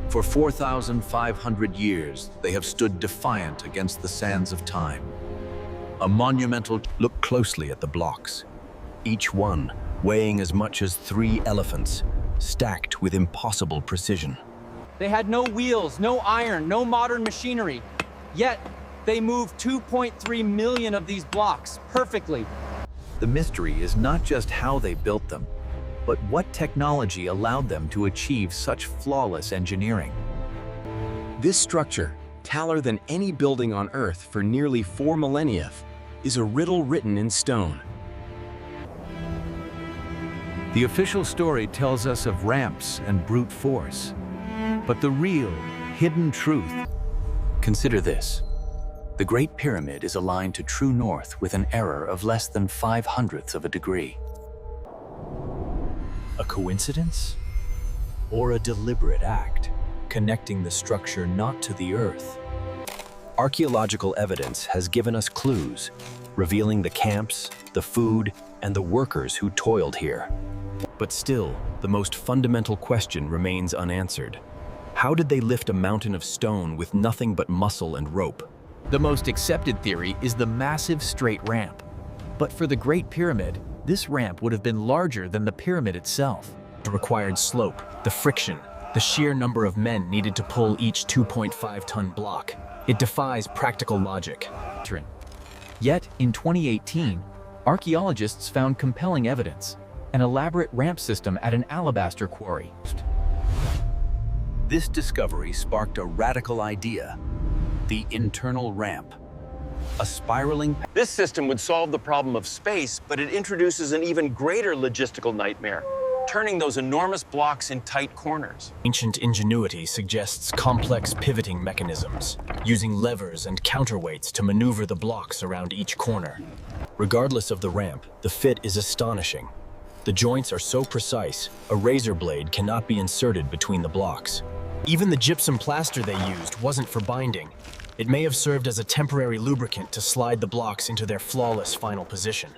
For 4,500 years, they have stood defiant against the sands of time. A monumental. Look closely at the blocks, each one weighing as much as 3 elephants, stacked with impossible precision. They had no wheels, no iron, no modern machinery. Yet, they moved 2.3 million of these blocks perfectly. The mystery is not just how they built them, but what technology allowed them to achieve such flawless engineering. This structure, taller than any building on Earth for nearly 4 millennia, is a riddle written in stone. The official story tells us of ramps and brute force, but the real, hidden truth. Consider this. The Great Pyramid is aligned to true north with an error of less than 5/100th of a degree. A coincidence? Or a deliberate act, connecting the structure not to the Earth? Archaeological evidence has given us clues, revealing the camps, the food, and the workers who toiled here. But still, the most fundamental question remains unanswered. How did they lift a mountain of stone with nothing but muscle and rope? The most accepted theory is the massive straight ramp. But for the Great Pyramid, this ramp would have been larger than the pyramid itself. The required slope, the friction, the sheer number of men needed to pull each 2.5-ton block. It defies practical logic. Yet, in 2018, archaeologists found compelling evidence: an elaborate ramp system at an alabaster quarry. This discovery sparked a radical idea: the internal ramp. A spiraling. This system would solve the problem of space, but it introduces an even greater logistical nightmare, turning those enormous blocks in tight corners. Ancient ingenuity suggests complex pivoting mechanisms, using levers and counterweights to maneuver the blocks around each corner. Regardless of the ramp, the fit is astonishing. The joints are so precise, a razor blade cannot be inserted between the blocks. Even the gypsum plaster they used wasn't for binding. It may have served as a temporary lubricant to slide the blocks into their flawless final position.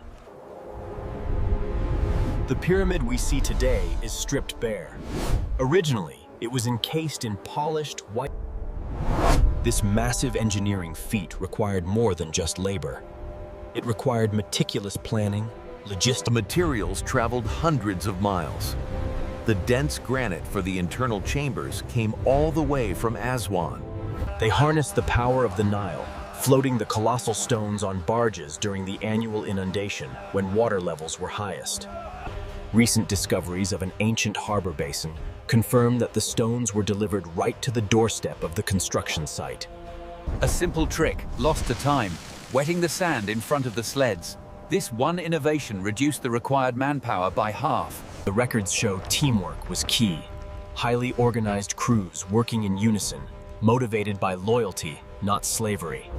The pyramid we see today is stripped bare. Originally, it was encased in polished white. This massive engineering feat required more than just labor. It required meticulous planning, The materials traveled hundreds of miles. The dense granite for the internal chambers came all the way from Aswan. They harnessed the power of the Nile, floating the colossal stones on barges during the annual inundation when water levels were highest. Recent discoveries of an ancient harbor basin confirm that the stones were delivered right to the doorstep of the construction site. A simple trick, lost to time, wetting the sand in front of the sleds. This one innovation reduced the required manpower by half. The records show teamwork was key. Highly organized crews working in unison, motivated by loyalty, not slavery.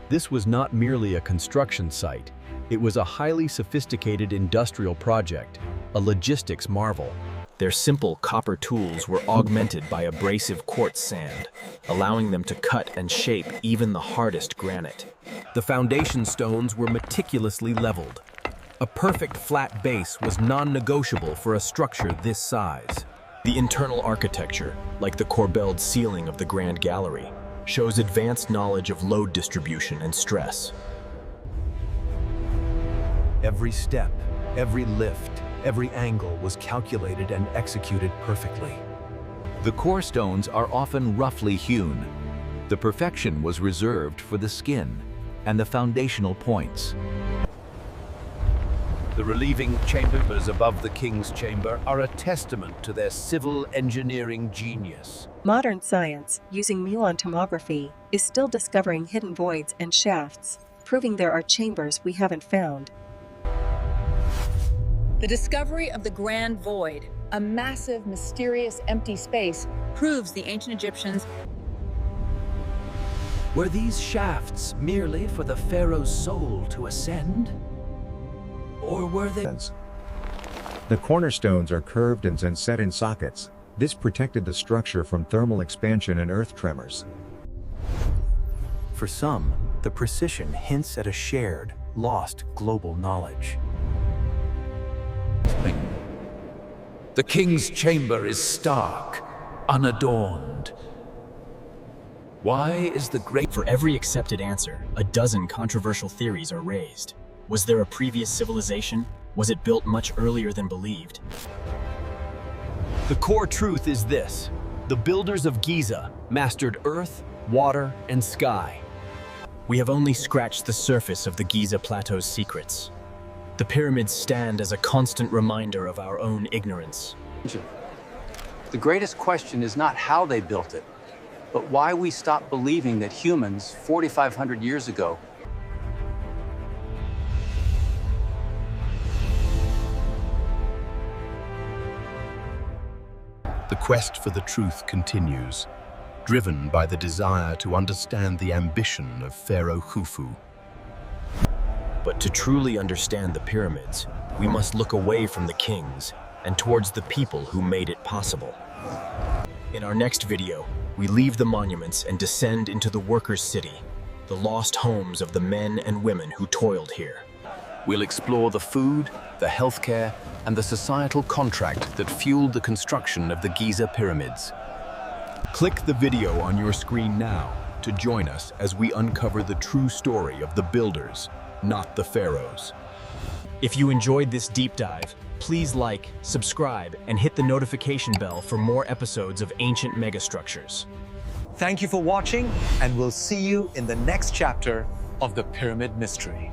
This was not merely a construction site. It was a highly sophisticated industrial project, a logistics marvel. Their simple copper tools were augmented by abrasive quartz sand, allowing them to cut and shape even the hardest granite. The foundation stones were meticulously leveled. A perfect flat base was non-negotiable for a structure this size. The internal architecture, like the corbelled ceiling of the Grand Gallery, shows advanced knowledge of load distribution and stress. Every step, every lift, every angle was calculated and executed perfectly. The core stones are often roughly hewn. The perfection was reserved for the skin and the foundational points. The relieving chambers above the king's chamber are a testament to their civil engineering genius. Modern science, using Muon Tomography, is still discovering hidden voids and shafts, proving there are chambers we haven't found. The discovery of the Grand Void, a massive, mysterious, empty space, proves the ancient Egyptians. Were these shafts merely for the pharaoh's soul to ascend? Or were they? The cornerstones are curved and set in sockets. This protected the structure from thermal expansion and earth tremors. For some, the precision hints at a shared, lost global knowledge. The king's chamber is stark, unadorned. Why is the Great... For every accepted answer, a dozen controversial theories are raised. Was there a previous civilization? Was it built much earlier than believed? The core truth is this: the builders of Giza mastered earth, water, and sky. We have only scratched the surface of the Giza Plateau's secrets. The pyramids stand as a constant reminder of our own ignorance. The greatest question is not how they built it, but why we stopped believing that humans 4,500 years ago The quest for the truth continues, driven by the desire to understand the ambition of Pharaoh Khufu. But to truly understand the pyramids, we must look away from the kings and towards the people who made it possible. In our next video, we leave the monuments and descend into the workers' city, the lost homes of the men and women who toiled here. We'll explore the food, the healthcare, and the societal contract that fueled the construction of the Giza Pyramids. Click the video on your screen now to join us as we uncover the true story of the builders, not the pharaohs. If you enjoyed this deep dive, please like, subscribe, and hit the notification bell for more episodes of Ancient Megastructures. Thank you for watching, and we'll see you in the next chapter of the Pyramid Mystery.